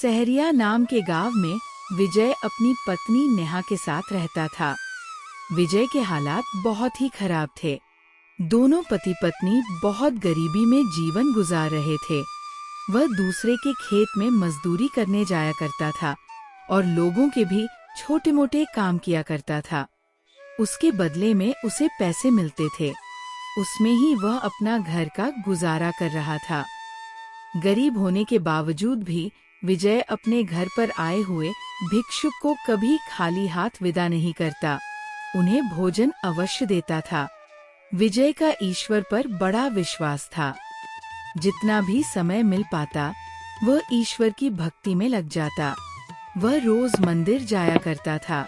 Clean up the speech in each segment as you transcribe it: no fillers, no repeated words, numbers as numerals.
सहरिया नाम के गांव में विजय अपनी पत्नी नेहा के साथ रहता था। विजय के हालात बहुत ही खराब थे। दोनों पति पत्नी बहुत गरीबी में जीवन गुजार रहे थे। वह दूसरे के खेत में मजदूरी करने जाया करता था और लोगों के भी छोटे मोटे काम किया करता था। उसके बदले में उसे पैसे मिलते थे। उसमें ही वह अपना घर का गुजारा कर रहा था। गरीब होने के बावजूद भी विजय अपने घर पर आए हुए भिक्षुक को कभी खाली हाथ विदा नहीं करता। उन्हें भोजन अवश्य देता था। विजय का ईश्वर पर बड़ा विश्वास था। जितना भी समय मिल पाता वह ईश्वर की भक्ति में लग जाता। वह रोज मंदिर जाया करता था।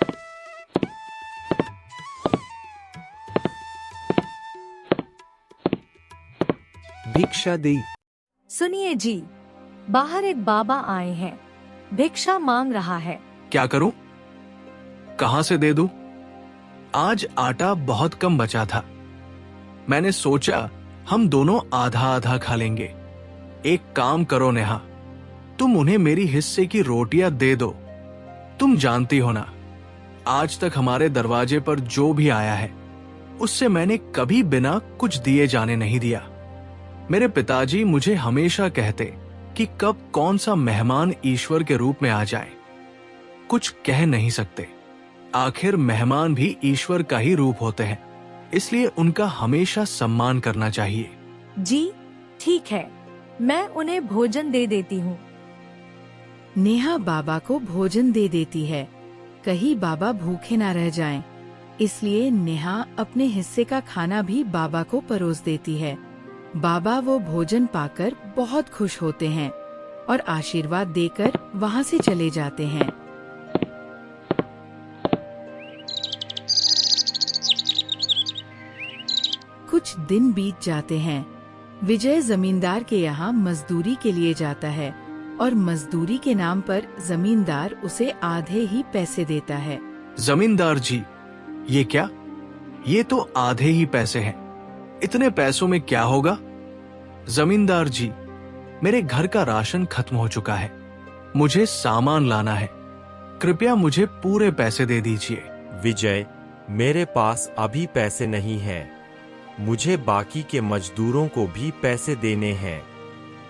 भिक्षा दे। सुनिए जी, बाहर एक बाबा आए हैं, भिक्षा मांग रहा है। क्या करूं? कहां से दे दूं? आज आटा बहुत कम बचा था। मैंने सोचा हम दोनों आधा आधा खा लेंगे। एक काम करो नेहा, तुम उन्हें मेरी हिस्से की रोटियां दे दो। तुम जानती हो ना, आज तक हमारे दरवाजे पर जो भी आया है उससे मैंने कभी बिना कुछ दिए जाने नहीं दिया। मेरे पिताजी मुझे हमेशा कहते कि कब कौन सा मेहमान ईश्वर के रूप में आ जाए, कुछ कह नहीं सकते। आखिर मेहमान भी ईश्वर का ही रूप होते हैं, इसलिए उनका हमेशा सम्मान करना चाहिए। जी ठीक है, मैं उन्हें भोजन दे देती हूँ। नेहा बाबा को भोजन दे देती है, कहीं बाबा भूखे ना रह जाएं। इसलिए नेहा अपने हिस्से का खाना भी बाबा को परोस देती है। बाबा वो भोजन पाकर बहुत खुश होते हैं और आशीर्वाद देकर वहाँ से चले जाते हैं। कुछ दिन बीत जाते हैं। विजय जमींदार के यहाँ मजदूरी के लिए जाता है और मजदूरी के नाम पर जमींदार उसे आधे ही पैसे देता है। जमींदार जी, ये क्या? ये तो आधे ही पैसे हैं। इतने पैसों में क्या होगा? जमींदार जी, मेरे घर का राशन खत्म हो चुका है। मुझे सामान लाना है। कृपया मुझे पूरे पैसे दे दीजिए। विजय, मेरे पास अभी पैसे नहीं हैं। मुझे बाकी के मजदूरों को भी पैसे देने हैं।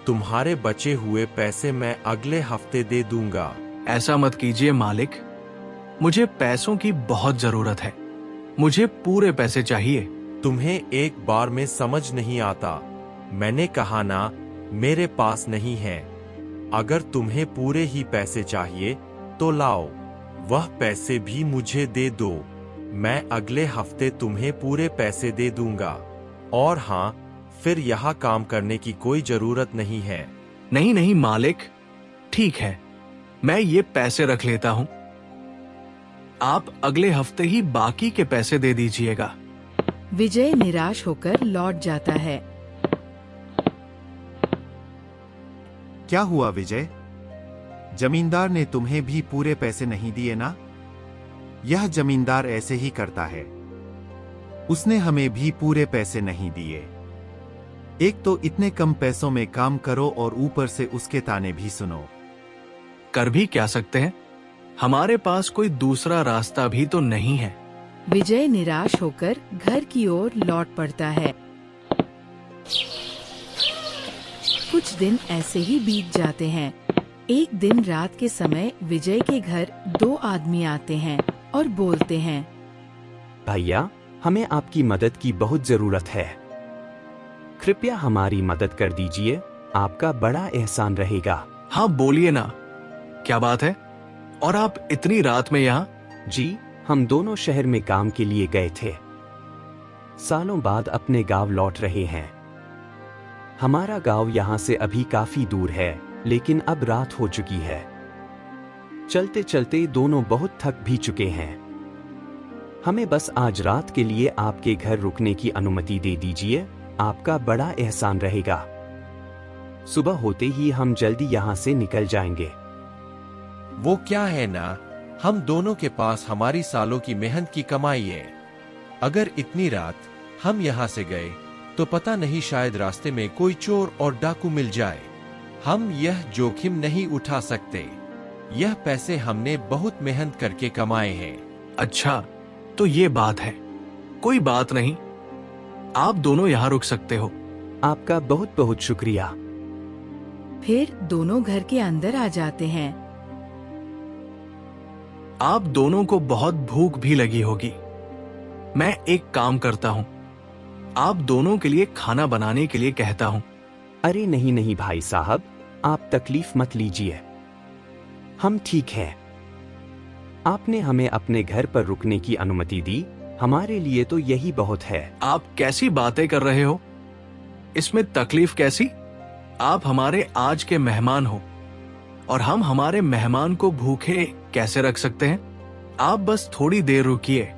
तुम्हारे बचे हुए पैसे मैं अगले हफ्ते दे दूंगा। ऐसा मत कीजिए मालिक, मुझे पैसों की बहुत जरूरत है। मुझे पूरे पैसे चाहिए। तुम्हें एक बार में समझ नहीं आता। मैंने कहा ना, मेरे पास नहीं है। अगर तुम्हें पूरे ही पैसे चाहिए तो लाओ, वह पैसे भी मुझे दे दो। मैं अगले हफ्ते तुम्हें पूरे पैसे दे दूंगा। और हाँ, फिर यहाँ काम करने की कोई जरूरत नहीं है। नहीं नहीं मालिक, ठीक है, मैं ये पैसे रख लेता हूँ। आप अगले हफ्ते ही बाकी के पैसे दे दीजिएगा। विजय निराश होकर लौट जाता है। क्या हुआ विजय? जमींदार ने तुम्हें भी पूरे पैसे नहीं दिए ना? यह जमींदार ऐसे ही करता है। उसने हमें भी पूरे पैसे नहीं दिए। एक तो इतने कम पैसों में काम करो और ऊपर से उसके ताने भी सुनो। कर भी क्या सकते हैं, हमारे पास कोई दूसरा रास्ता भी तो नहीं है। विजय निराश होकर घर की ओर लौट पड़ता है। कुछ दिन ऐसे ही बीत जाते हैं। एक दिन रात के समय विजय के घर दो आदमी आते हैं और बोलते हैं, भैया, हमें आपकी मदद की बहुत जरूरत है। कृपया हमारी मदद कर दीजिए, आपका बड़ा एहसान रहेगा। हाँ बोलिए ना, क्या बात है? और आप इतनी रात में यहाँ? जी, हम दोनों शहर में काम के लिए गए थे। सालों बाद अपने गांव लौट रहे हैं। हमारा गांव यहाँ से अभी काफी दूर है, लेकिन अब रात हो चुकी है। चलते चलते दोनों बहुत थक भी चुके हैं। हमें बस आज रात के लिए आपके घर रुकने की अनुमति दे दीजिए, आपका बड़ा एहसान रहेगा। सुबह होते ही हम जल्दी यहाँ से निकल जाएंगे। वो क्या है ना, हम दोनों के पास हमारी सालों की मेहनत की कमाई है। अगर इतनी रात हम यहाँ से गए तो पता नहीं, शायद रास्ते में कोई चोर और डाकू मिल जाए। हम यह जोखिम नहीं उठा सकते। यह पैसे हमने बहुत मेहनत करके कमाए हैं। अच्छा, तो ये बात है। कोई बात नहीं, आप दोनों यहाँ रुक सकते हो। आपका बहुत बहुत शुक्रिया। फिर दोनों घर के अंदर आ जाते हैं। आप दोनों को बहुत भूख भी लगी होगी। मैं एक काम करता हूँ, आप दोनों के लिए खाना बनाने के लिए कहता हूँ। अरे नहीं नहीं भाई साहब, आप तकलीफ मत लीजिए, हम ठीक हैं। आपने हमें अपने घर पर रुकने की अनुमति दी, हमारे लिए तो यही बहुत है। आप कैसी बातें कर रहे हो? इसमें तकलीफ कैसी? आप हमारे आज के मेहमान हो और हम हमारे मेहमान को भूखे कैसे रख सकते हैं? आप बस थोड़ी देर रुकिए,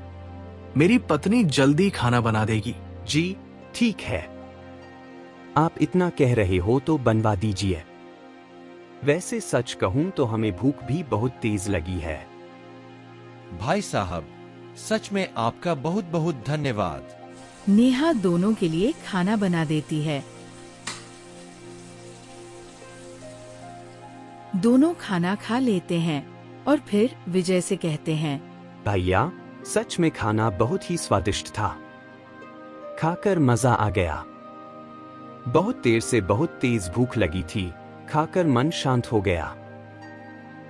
मेरी पत्नी जल्दी खाना बना देगी। जी ठीक है, आप इतना कह रहे हो तो बनवा दीजिए। वैसे सच कहूं तो हमें भूख भी बहुत तेज लगी है। भाई साहब, सच में आपका बहुत बहुत धन्यवाद। नेहा दोनों के लिए खाना बना देती है। दोनों खाना खा लेते हैं और फिर विजय से कहते हैं, भैया सच में खाना बहुत ही स्वादिष्ट था, खाकर मजा आ गया। बहुत देर से बहुत तेज भूख लगी थी, खाकर मन शांत हो गया।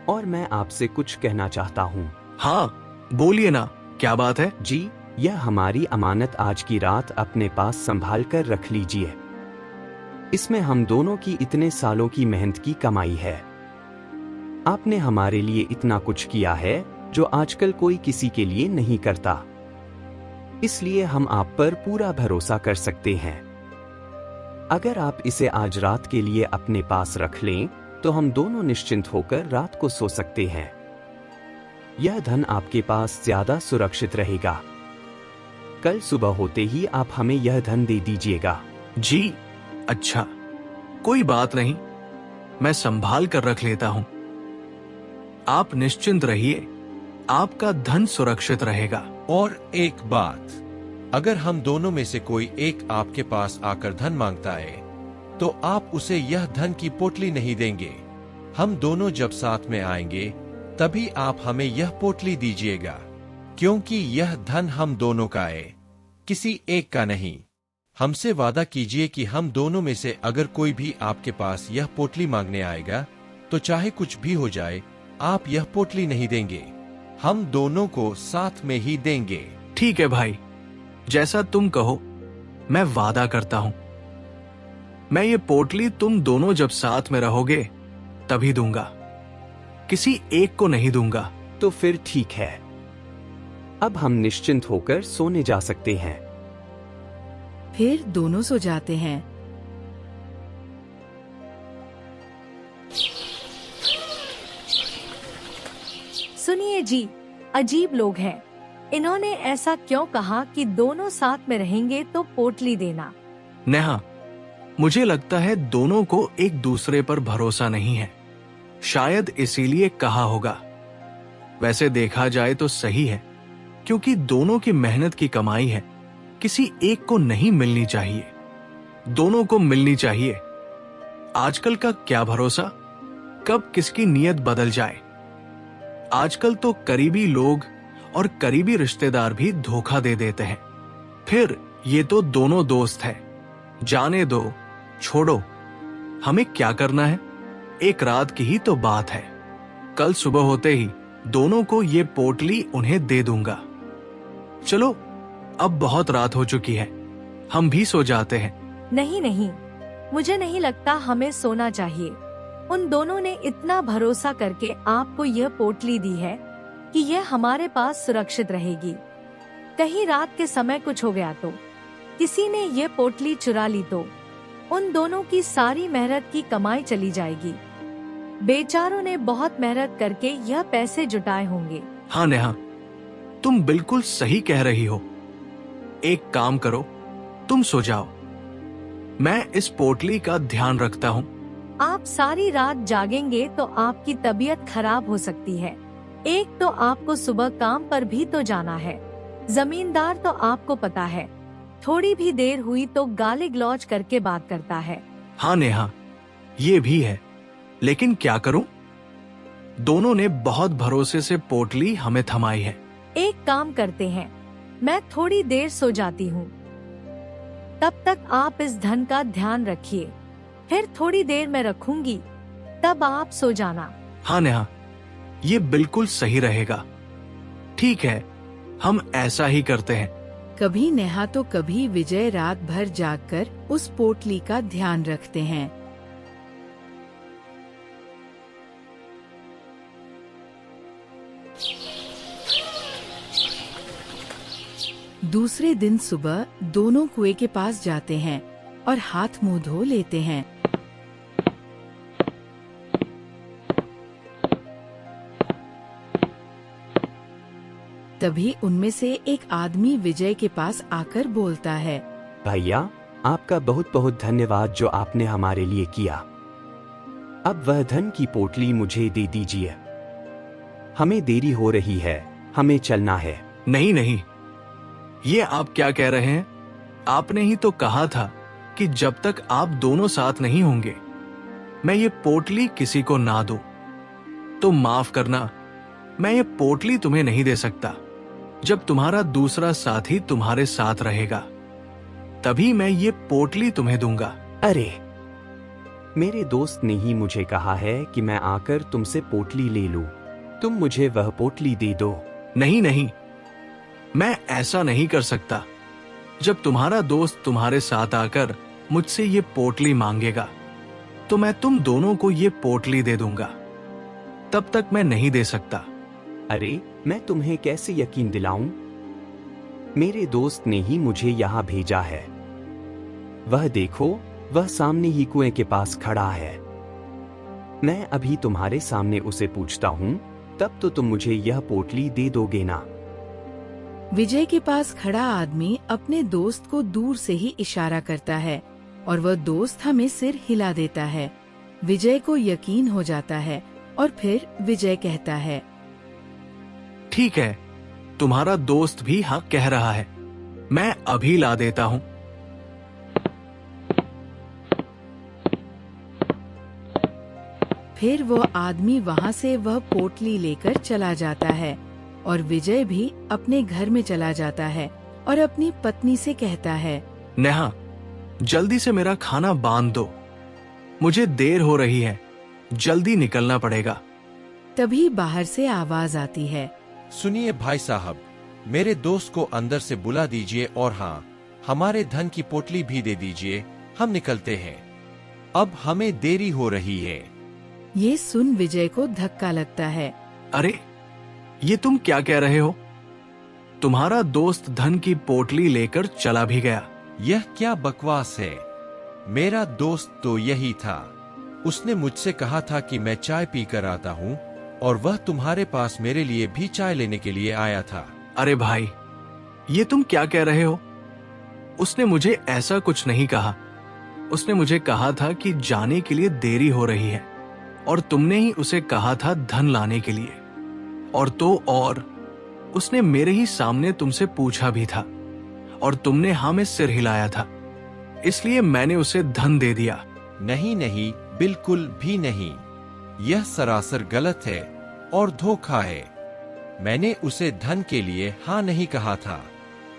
और मैं आपसे कुछ कहना चाहता हूँ। हाँ बोलिए ना, क्या बात है? जी, यह हमारी अमानत आज की रात अपने पास संभाल कर रख लीजिए। इसमें हम दोनों की इतने सालों की मेहनत की कमाई है। आपने हमारे लिए इतना कुछ किया है जो आजकल कोई किसी के लिए नहीं करता, इसलिए हम आप पर पूरा भरोसा कर सकते हैं। अगर आप इसे आज रात के लिए अपने पास रख लें तो हम दोनों निश्चिंत होकर रात को सो सकते हैं। यह धन आपके पास ज्यादा सुरक्षित रहेगा। कल सुबह होते ही आप हमें यह धन दे दीजिएगा। जी अच्छा, कोई बात नहीं, मैं संभाल कर रख लेता हूँ। आप निश्चिंत रहिए, आपका धन सुरक्षित रहेगा। और एक बात, अगर हम दोनों में से कोई एक आपके पास आकर धन मांगता है तो आप उसे यह धन की पोटली नहीं देंगे। हम दोनों जब साथ में आएंगे तभी आप हमें यह पोटली दीजिएगा, क्योंकि यह धन हम दोनों का है, किसी एक का नहीं। हमसे वादा कीजिए कि हम दोनों में से अगर कोई भी आपके पास यह पोटली मांगने आएगा तो चाहे कुछ भी हो जाए, आप यह पोटली नहीं देंगे। हम दोनों को साथ में ही देंगे। ठीक है भाई, जैसा तुम कहो, मैं वादा करता हूं। मैं ये पोटली तुम दोनों जब साथ में रहोगे तभी दूंगा, किसी एक को नहीं दूंगा। तो फिर ठीक है, अब हम निश्चिंत होकर सोने जा सकते हैं। फिर दोनों सो जाते हैं। सुनिए जी, अजीब लोग हैं। इन्होंने ऐसा क्यों कहा कि दोनों साथ में रहेंगे तो पोटली देना? नेहा, मुझे लगता है दोनों को एक दूसरे पर भरोसा नहीं है, शायद इसीलिए कहा होगा। वैसे देखा जाए तो सही है, क्योंकि दोनों की मेहनत की कमाई है, किसी एक को नहीं मिलनी चाहिए, दोनों को मिलनी चाहिए। आजकल का क्या भरोसा, कब किसकी नीयत बदल जाए। आजकल तो करीबी लोग और करीबी रिश्तेदार भी धोखा दे देते हैं। फिर ये तो दोनों दोस्त हैं, जाने दो, छोड़ो, हमें क्या करना है, एक रात की ही तो बात है। कल सुबह होते ही दोनों को ये पोटली उन्हें दे दूंगा। चलो, अब बहुत रात हो चुकी है, हम भी सो जाते हैं। नहीं नहीं, मुझे नहीं लगता हमें सोना चाहिए। उन दोनों ने इतना भरोसा करके आपको यह पोटली दी है कि यह हमारे पास सुरक्षित रहेगी। कहीं रात के समय कुछ हो गया तो, किसी ने यह पोटली चुरा ली तो उन दोनों की सारी मेहनत की कमाई चली जाएगी। बेचारों ने बहुत मेहनत करके यह पैसे जुटाए होंगे। हाँ नेहा, तुम बिल्कुल सही कह रही हो। एक काम करो, तुम सो जाओ, मैं इस पोटली का ध्यान रखता हूँ। आप सारी रात जागेंगे तो आपकी तबीयत खराब हो सकती है। एक तो आपको सुबह काम पर भी तो जाना है। जमींदार तो आपको पता है, थोड़ी भी देर हुई तो गाली गलौज करके बात करता है। हाँ नेहा, ये भी है। लेकिन क्या करूं? दोनों ने बहुत भरोसे से पोटली हमें थमाई है। एक काम करते हैं, मैं थोड़ी देर सो जाती हूँ। तब तक आप इस धन का ध्यान रखिए, फिर थोड़ी देर में रखूंगी, तब आप सो जाना। हाँ नेहा, ये बिल्कुल सही रहेगा। ठीक है, हम ऐसा ही करते हैं। कभी नेहा तो कभी विजय रात भर जागकर उस पोटली का ध्यान रखते हैं। दूसरे दिन सुबह दोनों कुएं के पास जाते हैं और हाथ मुंह धो लेते हैं। तभी उनमें से एक आदमी विजय के पास आकर बोलता है, भैया, आपका बहुत बहुत धन्यवाद जो आपने हमारे लिए किया। अब वह धन की पोटली मुझे दे दीजिए। हमें देरी हो रही है, हमें चलना है। नहीं नहीं, ये आप क्या कह रहे हैं? आपने ही तो कहा था कि जब तक आप दोनों साथ नहीं होंगे मैं ये पोटली किसी को ना दूं। तो माफ करना, मैं ये पोटली तुम्हें नहीं दे सकता। जब तुम्हारा दूसरा साथी तुम्हारे साथ रहेगा तभी मैं ये पोटली तुम्हें दूंगा। अरे, मेरे दोस्त ने ही मुझे कहा है कि मैं आकर तुमसे पोटली ले लूं। तुम मुझे वह पोटली दे दो। नहीं नहीं, मैं ऐसा नहीं कर सकता। जब तुम्हारा दोस्त तुम्हारे साथ आकर मुझसे ये पोटली मांगेगा तो मैं तुम दोनों को ये पोटली दे दूंगा। तब तक मैं नहीं दे सकता। अरे, मैं तुम्हें कैसे यकीन दिलाऊं? मेरे दोस्त ने ही मुझे यहाँ भेजा है। वह देखो, वह सामने ही कुएं के पास खड़ा है। मैं अभी तुम्हारे सामने उसे पूछता हूँ, तब तो तुम मुझे यह पोटली दे दोगे ना? विजय के पास खड़ा आदमी अपने दोस्त को दूर से ही इशारा करता है और वह दोस्त हमें सिर हिला देता है। विजय को यकीन हो जाता है और फिर विजय कहता है, ठीक है, तुम्हारा दोस्त भी हाँ कह रहा है, मैं अभी ला देता हूँ। फिर वो आदमी वहाँ से वह पोटली लेकर चला जाता है और विजय भी अपने घर में चला जाता है और अपनी पत्नी से कहता है, नेहा, जल्दी से मेरा खाना बांध दो, मुझे देर हो रही है, जल्दी निकलना पड़ेगा। तभी बाहर से आवाज आती है, सुनिए भाई साहब, मेरे दोस्त को अंदर से बुला दीजिए और हाँ, हमारे धन की पोटली भी दे दीजिए, हम निकलते हैं, अब हमें देरी हो रही है। ये सुन विजय को धक्का लगता है। अरे, ये तुम क्या कह रहे हो? तुम्हारा दोस्त धन की पोटली लेकर चला भी गया। यह क्या बकवास है? मेरा दोस्त तो यही था। उसने मुझसे कहा था कि मैं चाय पी कर आता हूँ और वह तुम्हारे पास मेरे लिए भी चाय लेने के लिए आया था। अरे भाई, ये तुम क्या कह रहे हो? उसने मुझे ऐसा कुछ नहीं कहा। उसने मुझे कहा था कि जाने के लिए देरी हो रही है और तुमने ही उसे कहा था धन लाने के लिए। और उसने मेरे ही सामने तुमसे पूछा भी था और तुमने हाँ में सिर हिलाया था, इसलिए मैंने उसे धन दे दिया। नहीं नहीं, बिल्कुल भी नहीं। यह सरासर गलत है और धोखा है। मैंने उसे धन के लिए हाँ नहीं कहा था,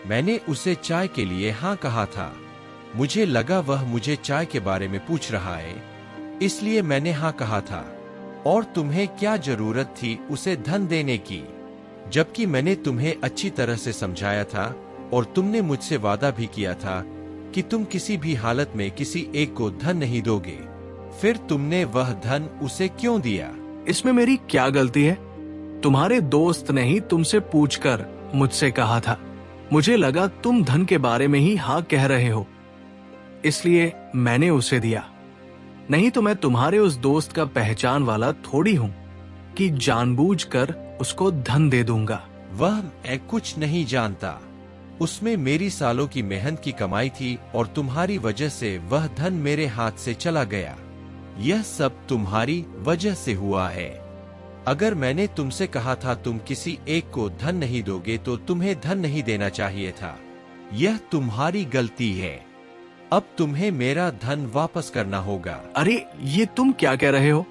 मैंने उसे चाय के लिए हाँ कहा था। मुझे लगा वह मुझे चाय के बारे में पूछ रहा है, इसलिए मैंने हाँ कहा था। और तुम्हें क्या जरूरत थी उसे धन देने की, जबकि मैंने तुम्हें अच्छी तरह से समझाया था और तुमने मुझसे वादा भी किया था कि तुम किसी भी हालत में किसी एक को धन नहीं दोगे। फिर तुमने वह धन उसे क्यों दिया? इसमें मेरी क्या गलती है? तुम्हारे दोस्त ने ही तुमसे पूछकर मुझसे कहा था। मुझे लगा तुम धन के बारे में ही हाँ कह रहे हो, इसलिए मैंने उसे दिया। नहीं तो मैं तुम्हारे उस दोस्त का पहचान वाला थोड़ी हूँ कि जानबूझकर उसको धन दे दूंगा। वह मैं कुछ नहीं जानता। उसमें मेरी सालों की मेहनत की कमाई थी और तुम्हारी वजह से वह धन मेरे हाथ से चला गया। यह सब तुम्हारी वजह से हुआ है। अगर मैंने तुमसे कहा था तुम किसी एक को धन नहीं दोगे तो तुम्हें धन नहीं देना चाहिए था। यह तुम्हारी गलती है। अब तुम्हें मेरा धन वापस करना होगा। अरे, ये तुम क्या कह रहे हो?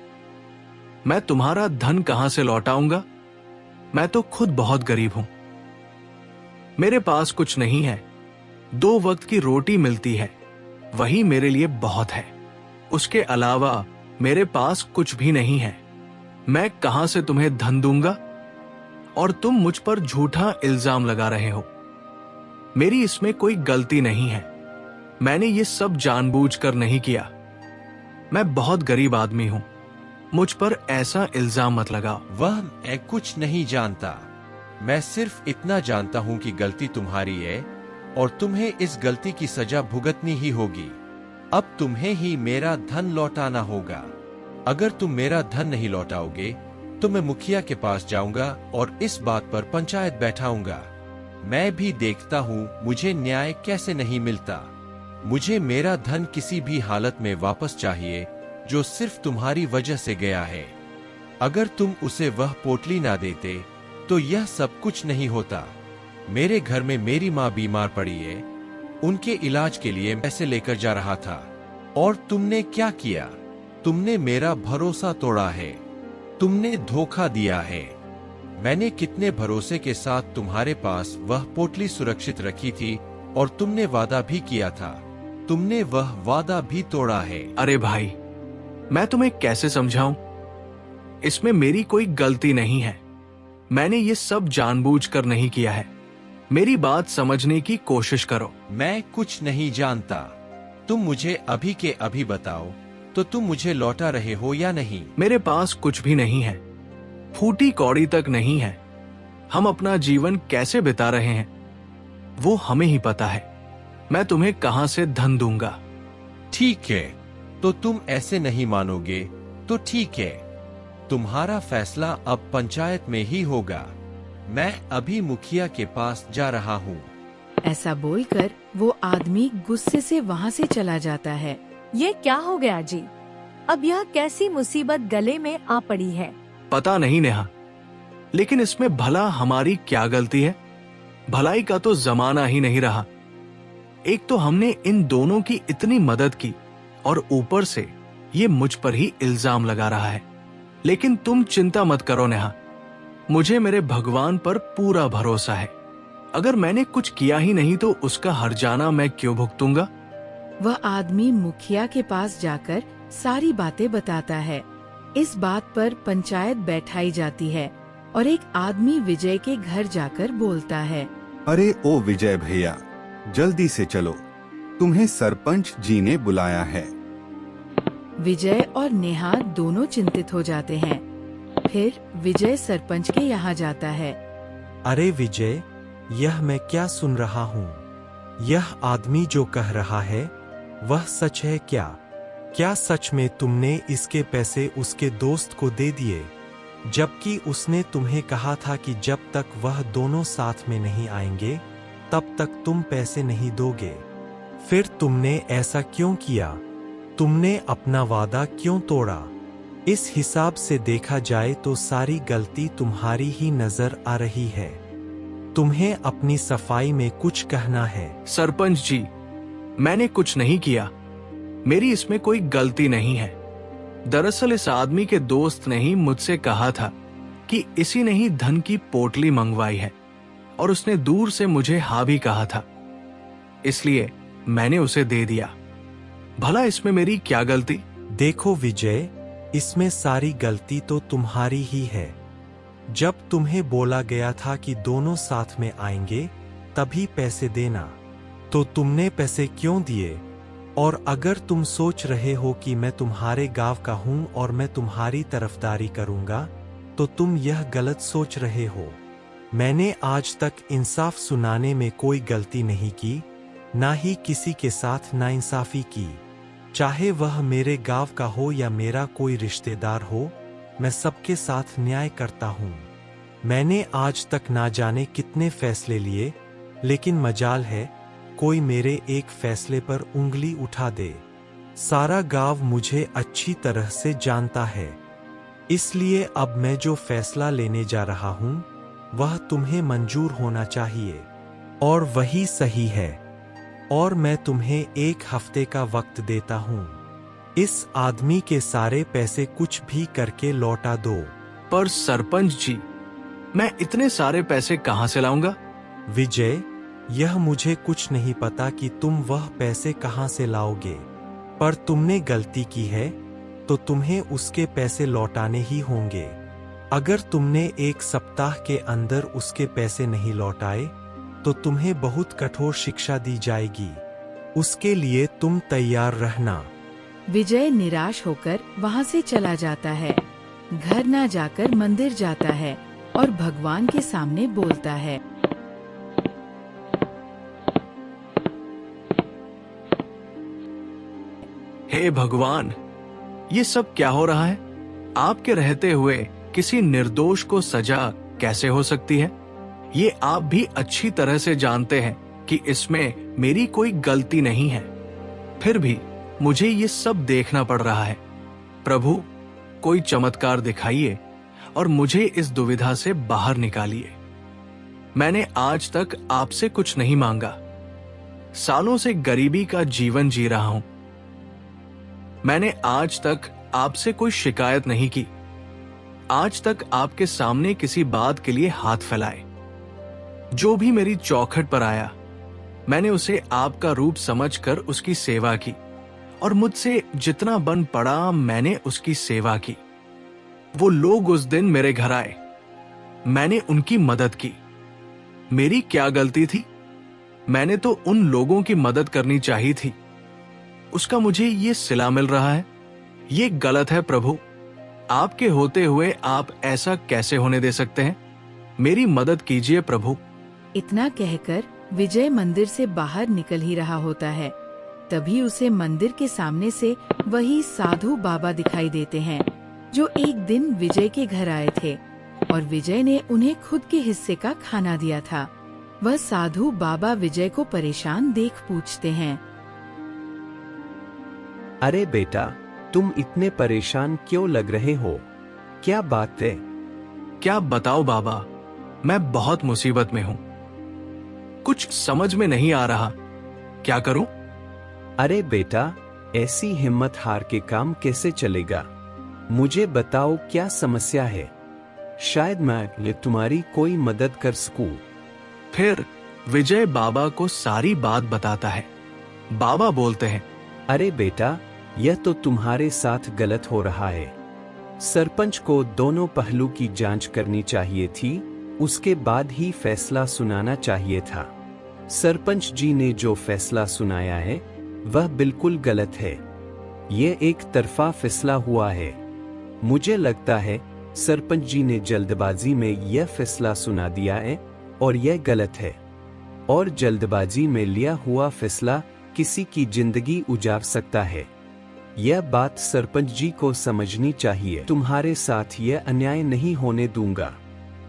मैं तुम्हारा धन कहां से लौटाऊंगा? मैं तो खुद बहुत गरीब हूं। मेरे पास कुछ नहीं है, 2 वक्त की रोटी मिलती है, वही मेरे लिए बहुत है। उसके अलावा मेरे पास कुछ भी नहीं है। मैं कहां से तुम्हें धन दूंगा? और तुम मुझ पर झूठा इल्जाम लगा रहे हो। मेरी इसमें कोई गलती नहीं है। मैंने ये सब जानबूझकर नहीं किया। मैं बहुत गरीब आदमी हूं, मुझ पर ऐसा इल्जाम मत लगाओ। वह मैं कुछ नहीं जानता। मैं सिर्फ इतना जानता हूँ कि गलती तुम्हारी है और तुम्हें इस गलती की सजा भुगतनी ही होगी। अब तुम्हें ही मेरा धन लौटाना होगा। अगर तुम मेरा धन नहीं लौटाओगे तो मैं मुखिया के पास जाऊंगा और इस बात पर पंचायत बैठाऊंगा। मैं भी देखता हूँ मुझे न्याय कैसे नहीं मिलता। मुझे मेरा धन किसी भी हालत में वापस चाहिए जो सिर्फ तुम्हारी वजह से गया है। अगर तुम उसे वह पोटली ना देते तो यह सब कुछ नहीं होता। मेरे घर में मेरी माँ बीमार पड़ी है, उनके इलाज के लिए पैसे लेकर जा रहा था और तुमने क्या किया? तुमने मेरा भरोसा तोड़ा है, तुमने धोखा दिया है। मैंने कितने भरोसे के साथ तुम्हारे पास वह पोटली सुरक्षित रखी थी और तुमने वादा भी किया था, तुमने वह वादा भी तोड़ा है। अरे भाई, मैं तुम्हें कैसे समझाऊं? इसमें मेरी कोई गलती नहीं है। मैंने ये सब जानबूझकर नहीं किया है। मेरी बात समझने की कोशिश करो। मैं कुछ नहीं जानता। तुम मुझे अभी के अभी बताओ तो तुम मुझे लौटा रहे हो या नहीं? मेरे पास कुछ भी नहीं है, फूटी कौड़ी तक नहीं है। हम अपना जीवन कैसे बिता रहे हैं वो हमें ही पता है। मैं तुम्हें कहां से धन दूंगा? ठीक है, तो तुम ऐसे नहीं मानोगे तो ठीक है, तुम्हारा फैसला अब पंचायत में ही होगा। मैं अभी मुखिया के पास जा रहा हूँ। ऐसा बोलकर वो आदमी गुस्से से वहाँ से चला जाता है। ये क्या हो गया जी? अब यह कैसी मुसीबत गले में आ पड़ी है? पता नहीं नेहा, लेकिन इसमें भला हमारी क्या गलती है? भलाई का तो जमाना ही नहीं रहा। एक तो हमने इन दोनों की इतनी मदद की और ऊपर से ये मुझ पर ही इल्जाम लगा रहा है। लेकिन तुम चिंता मत करो नेहा, मुझे मेरे भगवान पर पूरा भरोसा है। अगर मैंने कुछ किया ही नहीं तो उसका हर्जाना मैं क्यों भुगतूंगा? वह आदमी मुखिया के पास जाकर सारी बातें बताता है। इस बात पर पंचायत बैठाई जाती है और एक आदमी विजय के घर जाकर बोलता है, अरे ओ विजय भैया, जल्दी से चलो, तुम्हें सरपंच जी ने बुलाया है। विजय और नेहा दोनों चिंतित हो जाते हैं। फिर विजय सरपंच के यहाँ जाता है। अरे विजय, यह मैं क्या सुन रहा हूँ? यह आदमी जो कह रहा है वह सच है क्या? क्या सच में तुमने इसके पैसे उसके दोस्त को दे दिए, जबकि उसने तुम्हें कहा था कि जब तक वह दोनों साथ में नहीं आएंगे तब तक तुम पैसे नहीं दोगे? फिर तुमने ऐसा क्यों किया? तुमने अपना वादा क्यों तोड़ा? इस हिसाब से देखा जाए तो सारी गलती तुम्हारी ही नजर आ रही है। तुम्हें अपनी सफाई में कुछ कहना है। सरपंच जी, मैंने कुछ नहीं किया, मेरी इसमें कोई गलती नहीं है। दरअसल इस आदमी के दोस्त ने ही मुझसे कहा था कि इसी ने ही धन की पोटली मंगवाई है और उसने दूर से मुझे हाँ भी कहा था, इसलिए मैंने उसे दे दिया। भला इसमें मेरी क्या गलती? देखो विजय, इसमें सारी गलती तो तुम्हारी ही है। जब तुम्हें बोला गया था कि दोनों साथ में आएंगे तभी पैसे देना, तो तुमने पैसे क्यों दिए? और अगर तुम सोच रहे हो कि मैं तुम्हारे गांव का हूं और मैं तुम्हारी तरफदारी करूंगा, तो तुम यह गलत सोच रहे हो। मैंने आज तक इंसाफ सुनाने में कोई गलती नहीं की, ना ही किसी के साथ नाइंसाफी की। चाहे वह मेरे गांव का हो या मेरा कोई रिश्तेदार हो, मैं सबके साथ न्याय करता हूँ। मैंने आज तक ना जाने कितने फैसले लिए, लेकिन मजाल है कोई मेरे एक फैसले पर उंगली उठा दे। सारा गांव मुझे अच्छी तरह से जानता है, इसलिए अब मैं जो फैसला लेने जा रहा हूँ वह तुम्हें मंजूर होना चाहिए और वही सही है। और मैं तुम्हें 1 हफ्ते का वक्त देता हूँ। इस आदमी के सारे पैसे कुछ भी करके लौटा दो। पर सरपंच जी, मैं इतने सारे पैसे कहां से लाऊंगा? विजय, यह मुझे कुछ नहीं पता कि तुम वह पैसे कहां से लाओगे, पर तुमने गलती की है तो तुम्हें उसके पैसे लौटाने ही होंगे। अगर तुमने 1 सप्ताह के अंदर उसके पैसे नहीं लौटाए तो तुम्हें बहुत कठोर शिक्षा दी जाएगी। उसके लिए तुम तैयार रहना। विजय निराश होकर वहां से चला जाता है। घर ना जाकर मंदिर जाता है और भगवान के सामने बोलता है, हे भगवान, ये सब क्या हो रहा है? आपके रहते हुए किसी निर्दोष को सजा कैसे हो सकती है? ये आप भी अच्छी तरह से जानते हैं कि इसमें मेरी कोई गलती नहीं है, फिर भी मुझे ये सब देखना पड़ रहा है। प्रभु, कोई चमत्कार दिखाइए और मुझे इस दुविधा से बाहर निकालिए। मैंने आज तक आपसे कुछ नहीं मांगा। सालों से गरीबी का जीवन जी रहा हूं। मैंने आज तक आपसे कोई शिकायत नहीं की, आज तक आपके सामने किसी बात के लिए हाथ फैलाए। जो भी मेरी चौखट पर आया, मैंने उसे आपका रूप समझकर उसकी सेवा की और मुझसे जितना बन पड़ा मैंने उसकी सेवा की। वो लोग उस दिन मेरे घर आए, मैंने उनकी मदद की। मेरी क्या गलती थी? मैंने तो उन लोगों की मदद करनी चाहिए थी, उसका मुझे ये सिला मिल रहा है। ये गलत है प्रभु, आपके होते हुए आप ऐसा कैसे होने दे सकते हैं? मेरी मदद कीजिए प्रभु। इतना कहकर विजय मंदिर से बाहर निकल ही रहा होता है। तभी उसे मंदिर के सामने से वही साधु बाबा दिखाई देते हैं जो एक दिन विजय के घर आए थे और विजय ने उन्हें खुद के हिस्से का खाना दिया था। वह साधु बाबा विजय को परेशान देख पूछते हैं, अरे बेटा, तुम इतने परेशान क्यों लग रहे हो? क्या बात है? क्या बताओ बाबा, मैं बहुत मुसीबत में हूं। कुछ समझ में नहीं आ रहा, क्या करूं? अरे बेटा, ऐसी हिम्मत हार के काम कैसे चलेगा? मुझे बताओ क्या समस्या है, शायद मैं तुम्हारी कोई मदद कर सकूं। फिर विजय बाबा को सारी बात बताता है। बाबा बोलते हैं, अरे बेटा, यह तो तुम्हारे साथ गलत हो रहा है। सरपंच को दोनों पहलू की जांच करनी चाहिए थी, उसके बाद ही फैसला सुनाना चाहिए था। सरपंच जी ने जो फैसला सुनाया है वह बिल्कुल गलत है। यह एक तरफा फैसला हुआ है। मुझे लगता है सरपंच जी ने जल्दबाजी में यह फैसला सुना दिया है और यह गलत है। और जल्दबाजी में लिया हुआ फैसला किसी की जिंदगी उजाड़ सकता है। यह बात सरपंच जी को समझनी चाहिए। तुम्हारे साथ यह अन्याय नहीं होने दूंगा।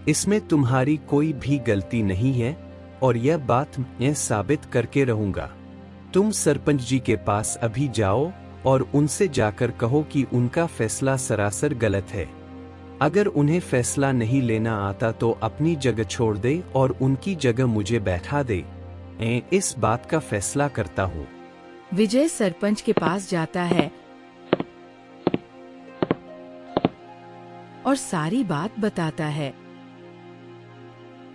इसमें तुम्हारी कोई भी गलती नहीं है और यह बात मैं साबित करके रहूंगा। तुम सरपंच जी के पास अभी जाओ और उनसे जाकर कहो कि उनका फैसला सरासर गलत है। अगर उन्हें फैसला नहीं लेना आता तो अपनी जगह छोड़ दे और उनकी जगह मुझे बैठा दे। मैं इस बात का फैसला करता हूँ। विजय सरपंच के पास जाता है और सारी बात बताता है।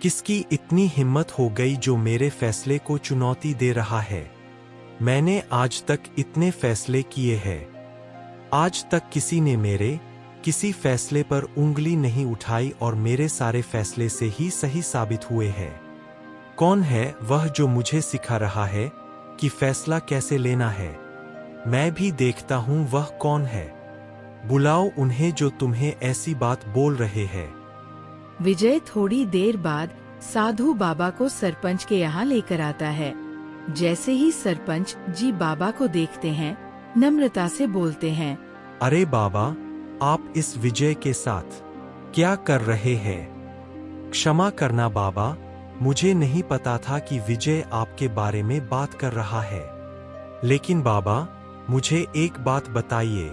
किसकी इतनी हिम्मत हो गई जो मेरे फैसले को चुनौती दे रहा है? मैंने आज तक इतने फैसले किए हैं, आज तक किसी ने मेरे किसी फैसले पर उंगली नहीं उठाई और मेरे सारे फैसले से ही सही साबित हुए हैं। कौन है वह जो मुझे सिखा रहा है कि फैसला कैसे लेना है? मैं भी देखता हूँ वह कौन है। बुलाओ उन्हें जो तुम्हें ऐसी बात बोल रहे हैं। विजय थोड़ी देर बाद साधु बाबा को सरपंच के यहाँ लेकर आता है। जैसे ही सरपंच जी बाबा को देखते हैं, नम्रता से बोलते हैं, अरे बाबा, आप इस विजय के साथ क्या कर रहे हैं? क्षमा करना बाबा, मुझे नहीं पता था कि विजय आपके बारे में बात कर रहा है। लेकिन बाबा, मुझे एक बात बताइए,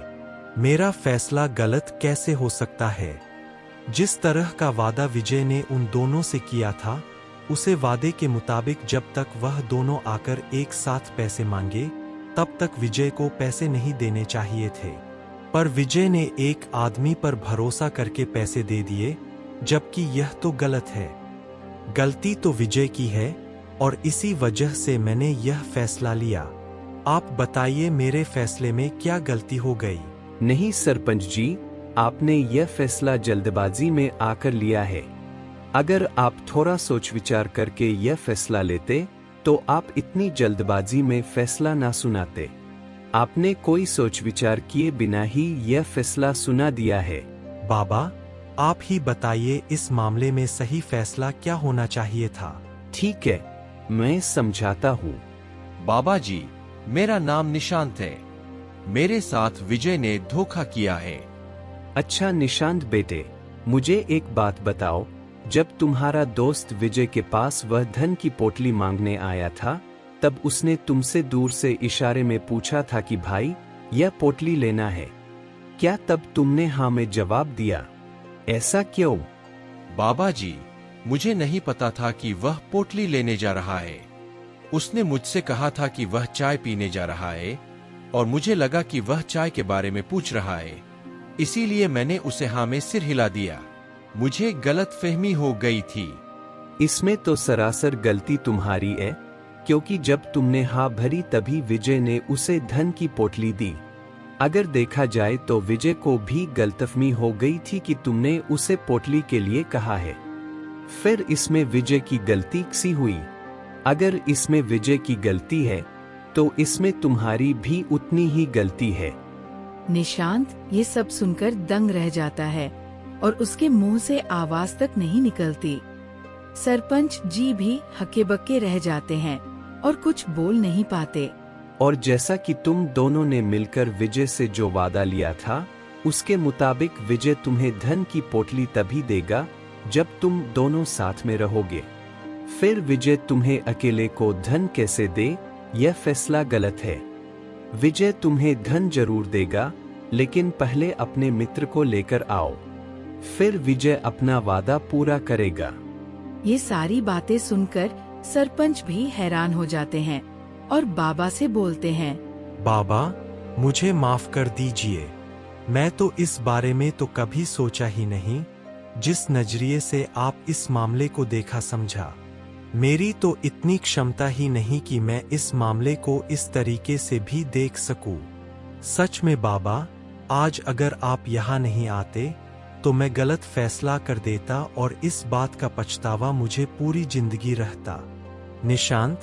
मेरा फैसला गलत कैसे हो सकता है? जिस तरह का वादा विजय ने उन दोनों से किया था, उसे वादे के मुताबिक जब तक वह दोनों आकर एक साथ पैसे मांगे, तब तक विजय को पैसे नहीं देने चाहिए थे, पर विजय ने एक आदमी पर भरोसा करके पैसे दे दिए, जबकि यह तो गलत है। गलती तो विजय की है और इसी वजह से मैंने यह फैसला लिया। आप बताइए मेरे फैसले में क्या गलती हो गई? नहीं सरपंच जी, आपने यह फैसला जल्दबाजी में आकर लिया है। अगर आप थोड़ा सोच विचार करके यह फैसला लेते तो आप इतनी जल्दबाजी में फैसला ना सुनाते। आपने कोई सोच विचार किए बिना ही यह फैसला सुना दिया है। बाबा, आप ही बताइए इस मामले में सही फैसला क्या होना चाहिए था? ठीक है, मैं समझाता हूँ। बाबा जी, मेरा नाम निशांत है। मेरे साथ विजय ने धोखा किया है। अच्छा निशांत बेटे, मुझे एक बात बताओ, जब तुम्हारा दोस्त विजय के पास वह धन की पोटली मांगने आया था, तब उसने तुमसे दूर से इशारे में पूछा था कि भाई यह पोटली लेना है। क्या तब तुमने हाँ में जवाब दिया? ऐसा क्यों? बाबा जी, मुझे नहीं पता था कि वह पोटली लेने जा रहा है। उसने मुझसे कहा था कि वह चाय पीने जा रहा है और मुझे लगा कि वह चाय के बारे में पूछ रहा है, इसीलिए मैंने उसे हाँ में सिर हिला दिया। मुझे गलतफहमी हो गई थी। इसमें तो सरासर गलती तुम्हारी है, क्योंकि जब तुमने हाँ भरी तभी विजय ने उसे धन की पोटली दी। अगर देखा जाए तो विजय को भी गलतफहमी हो गई थी कि तुमने उसे पोटली के लिए कहा है। फिर इसमें विजय की गलती सी हुई। अगर इसमें विजय की गलती है तो इसमें तुम्हारी भी उतनी ही गलती है। निशांत ये सब सुनकर दंग रह जाता है और उसके मुंह से आवाज तक नहीं निकलती। सरपंच जी भी हक्के बक्के रह जाते हैं और कुछ बोल नहीं पाते। और जैसा कि तुम दोनों ने मिलकर विजय से जो वादा लिया था, उसके मुताबिक विजय तुम्हें धन की पोटली तभी देगा जब तुम दोनों साथ में रहोगे। फिर विजय तुम्हें अकेले को धन कैसे दे, यह फैसला गलत है। विजय तुम्हें धन जरूर देगा, लेकिन पहले अपने मित्र को लेकर आओ, फिर विजय अपना वादा पूरा करेगा। ये सारी बातें सुनकर सरपंच भी हैरान हो जाते हैं और बाबा से बोलते हैं, बाबा, मुझे माफ कर दीजिए। मैं तो इस बारे में तो कभी सोचा ही नहीं। जिस नजरिए से आप इस मामले को देखा समझा, मेरी तो इतनी क्षमता ही नहीं कि मैं इस मामले को इस तरीके से भी देख सकूं। सच में बाबा, आज अगर आप यहाँ नहीं आते तो मैं गलत फैसला कर देता और इस बात का पछतावा मुझे पूरी जिंदगी रहता। निशांत,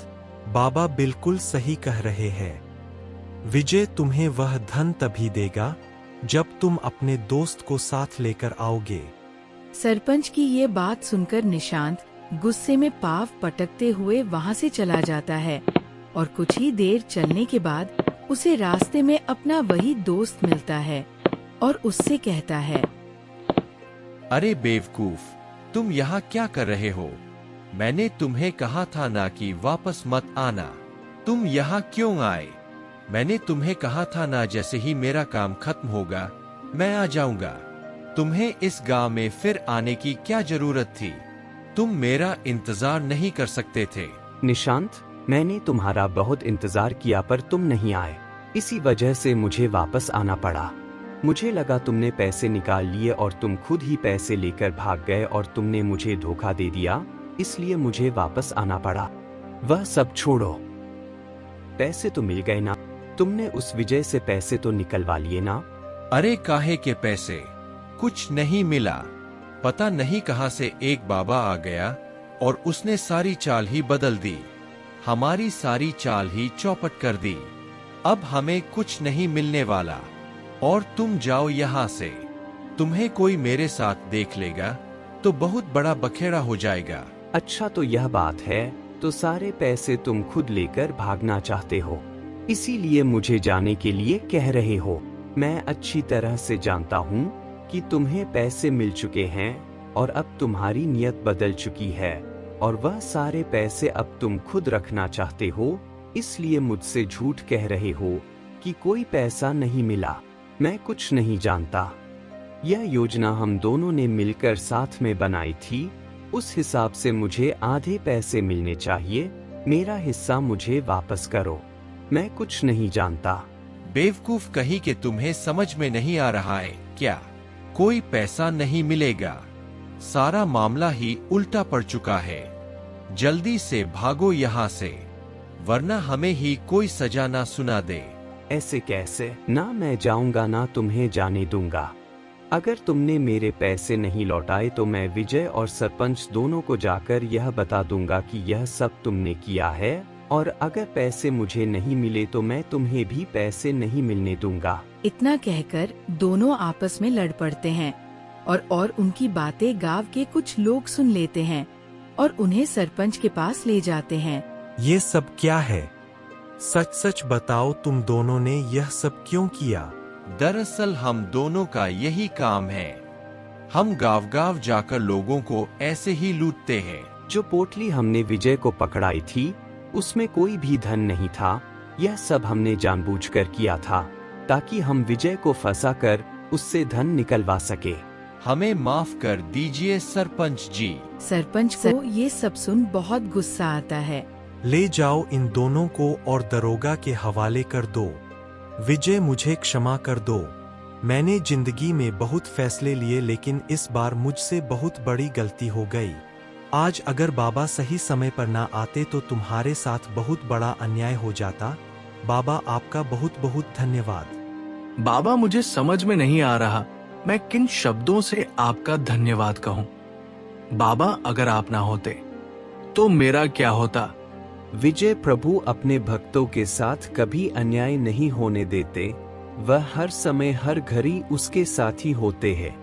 बाबा बिल्कुल सही कह रहे हैं। विजय तुम्हें वह धन तभी देगा जब तुम अपने दोस्त को साथ लेकर आओगे। सरपंच की ये बात सुनकर निशांत गुस्से में पाव पटकते हुए वहाँ से चला जाता है और कुछ ही देर चलने के बाद उसे रास्ते में अपना वही दोस्त मिलता है और उससे कहता है, अरे बेवकूफ, तुम यहाँ क्या कर रहे हो? मैंने तुम्हें कहा था ना कि वापस मत आना। तुम यहाँ क्यों आए? मैंने तुम्हें कहा था ना जैसे ही मेरा काम खत्म होगा मैं आ जाऊंगा। तुम्हें इस गांव में फिर आने की क्या जरूरत थी? तुम मेरा इंतजार नहीं कर सकते थे। निशांत, मैंने तुम्हारा बहुत इंतजार किया पर तुम नहीं आए, इसी वजह से मुझे वापस आना पड़ा। मुझे लगा तुमने पैसे निकाल लिए और तुम खुद ही पैसे लेकर भाग गए और तुमने मुझे धोखा दे दिया, इसलिए मुझे वापस आना पड़ा। वह सब छोड़ो, पैसे तो मिल गए ना? तुमने उस विजय से पैसे तो निकलवा लिए ना? अरे काहे के पैसे? कुछ नहीं मिला। पता नहीं कहां से एक बाबा आ गया और उसने सारी चाल ही बदल दी। हमारी सारी चाल ही चौपट कर दी। अब हमें कुछ नहीं मिलने वाला और तुम जाओ यहाँ से। तुम्हें कोई मेरे साथ देख लेगा तो बहुत बड़ा बखेड़ा हो जाएगा। अच्छा तो यह बात है, तो सारे पैसे तुम खुद लेकर भागना चाहते हो, इसीलिए मुझे जाने के लिए कह रहे हो। मैं अच्छी तरह से जानता हूँ कि तुम्हें पैसे मिल चुके हैं और अब तुम्हारी नियत बदल चुकी है और वह सारे पैसे अब तुम खुद रखना चाहते हो, इसलिए मुझसे झूठ कह रहे हो कि कोई पैसा नहीं मिला। मैं कुछ नहीं जानता। यह योजना हम दोनों ने मिलकर साथ में बनाई थी, उस हिसाब से मुझे आधे पैसे मिलने चाहिए। मेरा हिस्सा मुझे वापस करो। मैं कुछ नहीं जानता। बेवकूफ कहीं के तुम्हें समझ में नहीं आ रहा है क्या? कोई पैसा नहीं मिलेगा। सारा मामला ही उल्टा पड़ चुका है। जल्दी से भागो यहाँ से, वरना हमें ही कोई सजा ना सुना दे। ऐसे कैसे? ना मैं जाऊंगा ना तुम्हें जाने दूंगा। अगर तुमने मेरे पैसे नहीं लौटाए तो मैं विजय और सरपंच दोनों को जाकर यह बता दूंगा कि यह सब तुमने किया है, और अगर पैसे मुझे नहीं मिले तो मैं तुम्हें भी पैसे नहीं मिलने दूंगा। इतना कहकर दोनों आपस में लड़ पड़ते हैं और उनकी बातें गांव के कुछ लोग सुन लेते हैं और उन्हें सरपंच के पास ले जाते हैं। ये सब क्या है? सच सच बताओ, तुम दोनों ने यह सब क्यों किया? दरअसल हम दोनों का यही काम है। हम गांव-गांव जाकर लोगों को ऐसे ही लूटते हैं। जो पोटली हमने विजय को पकड़ाई थी उसमें कोई भी धन नहीं था। यह सब हमने जानबूझकर किया था ताकि हम विजय को फंसाकर उससे धन निकलवा सके। हमें माफ कर दीजिए सरपंच जी। सरपंच को ये सब सुन बहुत गुस्सा आता है। ले जाओ इन दोनों को और दरोगा के हवाले कर दो। विजय, मुझे क्षमा कर दो। मैंने जिंदगी में बहुत फैसले लिए, लेकिन इस बार मुझसे बहुत बड़ी गलती हो गई। आज अगर बाबा सही समय पर ना आते तो तुम्हारे साथ बहुत बड़ा अन्याय हो जाता। बाबा, आपका बहुत बहुत धन्यवाद। बाबा, मुझे समझ में नहीं आ रहा मैं किन शब्दों से आपका धन्यवाद कहूं। बाबा, अगर आप ना होते तो मेरा क्या होता? विजय प्रभु अपने भक्तों के साथ कभी अन्याय नहीं होने देते। वह हर समय हर घड़ी उसके साथ ही होते हैं।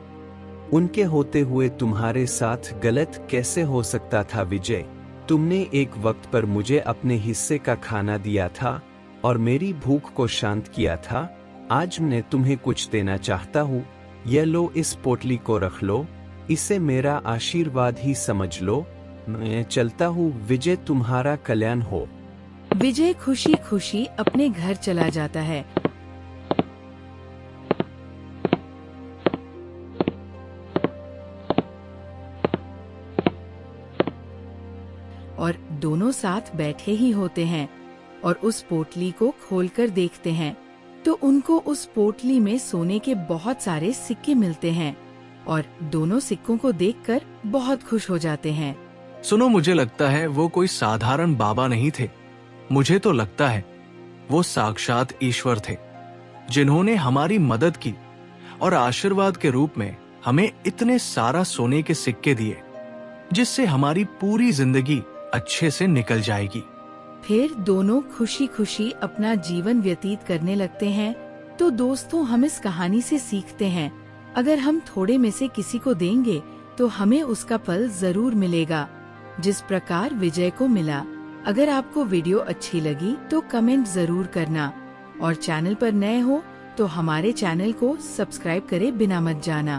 उनके होते हुए तुम्हारे साथ गलत कैसे हो सकता था विजय? तुमने एक वक्त पर मुझे अपने हिस्से का खाना दिया था और मेरी भूख को शांत किया था। आज मैं तुम्हें कुछ देना चाहता हूँ। यह लो, इस पोटली को रख लो। इसे मेरा आशीर्वाद ही समझ लो। मैं चलता हूँ। विजय, तुम्हारा कल्याण हो। विजय खुशी खुशी अपने घर चला जाता है। और दोनों साथ बैठे ही होते हैं और उस पोटली को खोलकर देखते हैं तो उनको उस पोटली में सोने के बहुत सारे सिक्के मिलते हैं और दोनों सिक्कों को देखकर बहुत खुश हो जाते हैं। सुनो, मुझे लगता है वो कोई साधारण बाबा नहीं थे। मुझे तो लगता है वो साक्षात ईश्वर थे, जिन्होंने हमारी मदद की और आशीर्वाद के रूप में हमें इतने सारा सोने के सिक्के दिए, जिससे हमारी पूरी जिंदगी अच्छे से निकल जाएगी। फिर दोनों खुशी खुशी अपना जीवन व्यतीत करने लगते हैं। तो दोस्तों, हम इस कहानी से सीखते हैं, अगर हम थोड़े में से किसी को देंगे तो हमें उसका फल जरूर मिलेगा, जिस प्रकार विजय को मिला। अगर आपको वीडियो अच्छी लगी तो कमेंट जरूर करना और चैनल पर नए हो तो हमारे चैनल को सब्सक्राइब करे बिना मत जाना।